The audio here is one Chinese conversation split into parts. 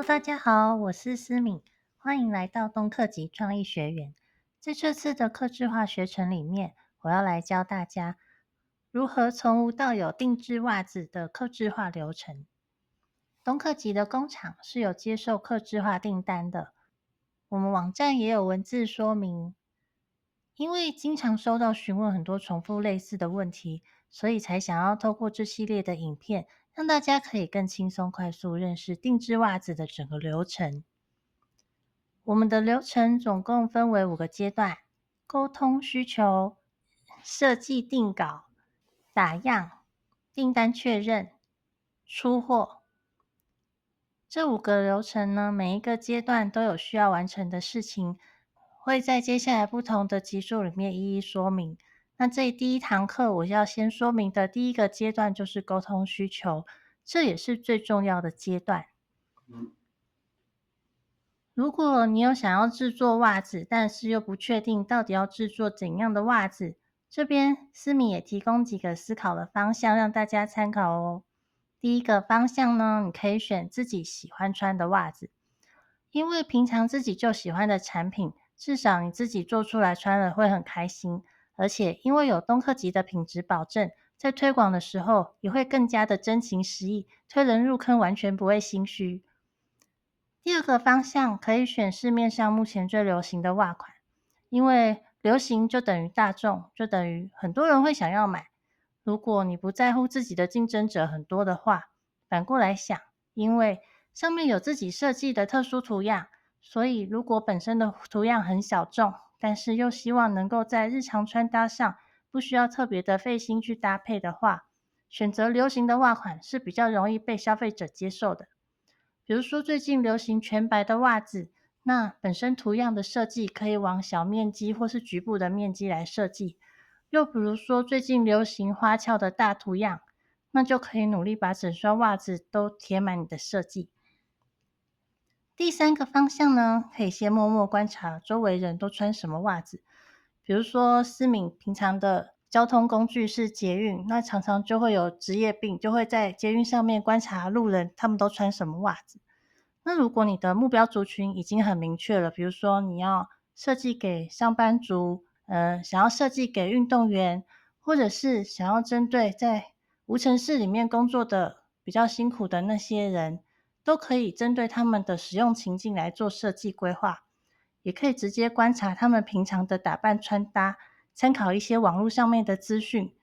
大家好，我是思敏，欢迎来到东课集创意学园。在这次的客制化学程里面，我要来教大家如何从无到有定制袜子的客制化流程。东课集的工厂是有接受客制化订单的，我们网站也有文字说明。因为经常收到询问很多重复类似的问题，所以才想要透过这系列的影片，让大家可以更轻松快速认识定制袜子的整个流程。我们的流程总共分为5个阶段：沟通需求、设计定稿、打样、订单确认、出货。这5个流程呢，每一个阶段都有需要完成的事情，会在接下来不同的集数里面一一说明。那这第一堂课我要先说明的第一个阶段就是沟通需求，这也是最重要的阶段。如果你有想要制作袜子，但是又不确定到底要制作怎样的袜子，这边思敏也提供几个思考的方向让大家参考哦。第一个方向呢，你可以选自己喜欢穿的袜子，因为平常自己就喜欢的产品，至少你自己做出来穿了会很开心，而且因为有东客级的品质保证，在推广的时候也会更加的真情实意，推人入坑完全不会心虚。第二个方向可以选市面上目前最流行的袜款，因为流行就等于大众，就等于很多人会想要买。如果你不在乎自己的竞争者很多的话，反过来想，因为上面有自己设计的特殊图样，所以如果本身的图样很小众，但是又希望能够在日常穿搭上不需要特别的费心去搭配的话，选择流行的袜款是比较容易被消费者接受的。比如说最近流行全白的袜子，那本身图样的设计可以往小面积或是局部的面积来设计。又比如说最近流行花俏的大图样，那就可以努力把整双袜子都贴满你的设计。第三个方向呢，可以先默默观察周围人都穿什么袜子。比如说思敏平常的交通工具是捷运，那常常就会有职业病，就会在捷运上面观察路人他们都穿什么袜子。那如果你的目标族群已经很明确了，比如说你要设计给上班族，想要设计给运动员，或者是想要针对在无尘室里面工作的比较辛苦的那些人，都可以针对他们的使用情境来做设计规划，也可以直接观察他们平常的打扮穿搭，参考一些网络上面的资讯，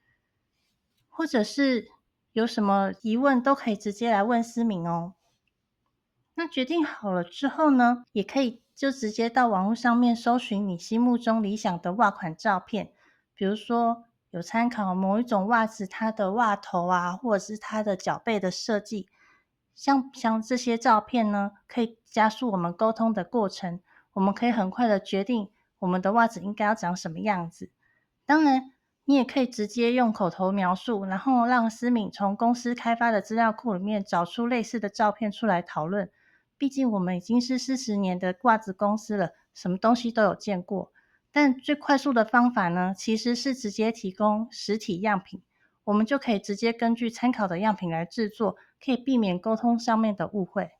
或者是有什么疑问都可以直接来问思敏哦。那决定好了之后呢，也可以就直接到网络上面搜寻你心目中理想的袜款照片，比如说有参考某一种袜子它的袜头啊，或者是它的脚背的设计，像这些照片呢，可以加速我们沟通的过程，我们可以很快的决定我们的袜子应该要长什么样子。当然，你也可以直接用口头描述，然后让思敏从公司开发的资料库里面找出类似的照片出来讨论。毕竟我们已经是40年的袜子公司了，什么东西都有见过。但最快速的方法呢，其实是直接提供实体样品，我们就可以直接根据参考的样品来制作，可以避免沟通上面的误会。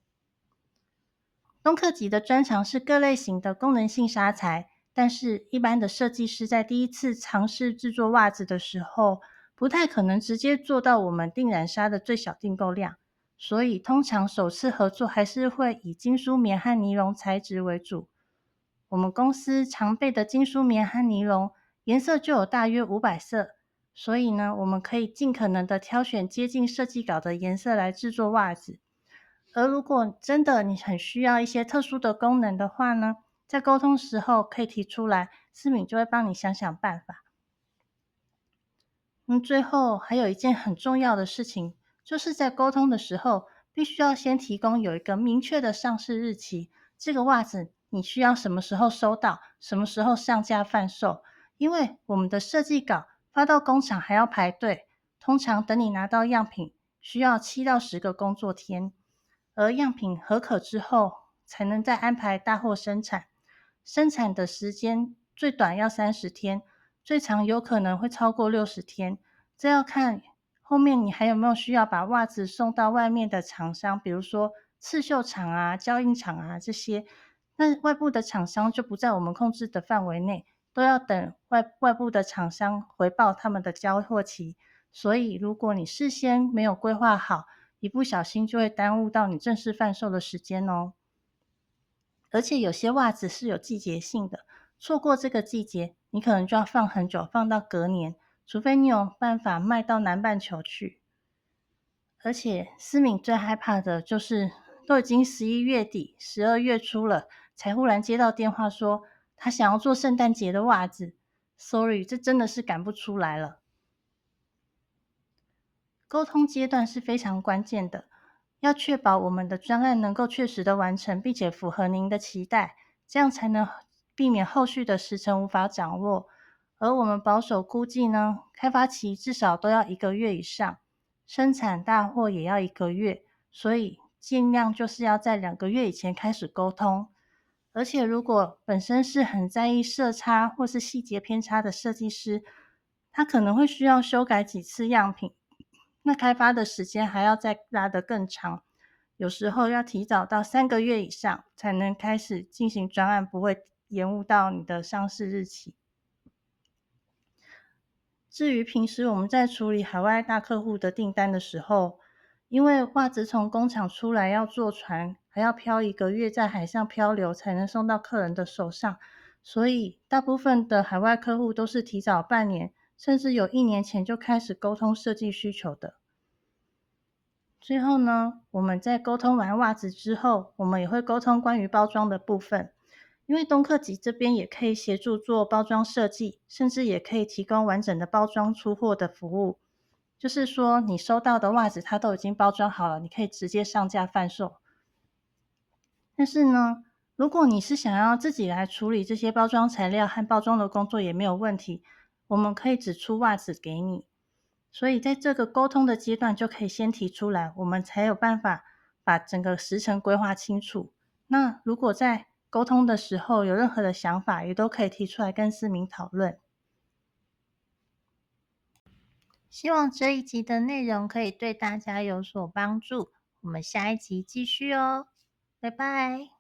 东客级的专长是各类型的功能性纱材，但是一般的设计师在第一次尝试制作袜子的时候，不太可能直接做到我们定染纱的最小订购量，所以通常首次合作还是会以金属棉和尼龙材质为主。我们公司常备的金属棉和尼龙颜色就有大约500色，所以呢，我们可以尽可能的挑选接近设计稿的颜色来制作袜子。而如果真的你很需要一些特殊的功能的话呢，在沟通时候可以提出来，思敏就会帮你想想办法。最后还有一件很重要的事情，就是在沟通的时候，必须要先提供有一个明确的上市日期，这个袜子你需要什么时候收到，什么时候上架贩售，因为我们的设计稿发到工厂还要排队，通常等你拿到样品需要7到10个工作天。而样品合可之后，才能再安排大货生产。生产的时间最短要30天，最长有可能会超过60天。这要看后面你还有没有需要把袜子送到外面的厂商，比如说刺绣厂啊、胶印厂啊这些，那外部的厂商就不在我们控制的范围内，都要等外部的厂商回报他们的交货期。所以如果你事先没有规划好，一不小心就会耽误到你正式贩售的时间哦。而且有些袜子是有季节性的，错过这个季节，你可能就要放很久，放到隔年，除非你有办法卖到南半球去。而且思敏最害怕的就是都已经11月底、12月初了，才忽然接到电话说他想要做圣诞节的袜子。Sorry，这真的是赶不出来了。沟通阶段是非常关键的，要确保我们的专案能够确实的完成，并且符合您的期待，这样才能避免后续的时程无法掌握。而我们保守估计呢，开发期至少都要1个月以上，生产大货也要1个月，所以尽量就是要在2个月以前开始沟通。而且如果本身是很在意色差或是细节偏差的设计师，他可能会需要修改几次样品，那开发的时间还要再拉得更长，有时候要提早到3个月以上才能开始进行专案，不会延误到你的上市日期。至于平时我们在处理海外大客户的订单的时候，因为袜子从工厂出来要坐船，还要漂1个月在海上漂流才能送到客人的手上，所以大部分的海外客户都是提早半年，甚至有1年前就开始沟通设计需求的。最后呢，我们在沟通完袜子之后，我们也会沟通关于包装的部分。因为东客吉这边也可以协助做包装设计，甚至也可以提供完整的包装出货的服务。就是说，你收到的袜子它都已经包装好了，你可以直接上架贩售。但是呢，如果你是想要自己来处理这些包装材料和包装的工作也没有问题，我们可以只出袜子给你。所以在这个沟通的阶段就可以先提出来，我们才有办法把整个时程规划清楚。那如果在沟通的时候有任何的想法，也都可以提出来跟思明讨论。希望这一集的内容可以对大家有所帮助，我们下一集继续哦，拜拜。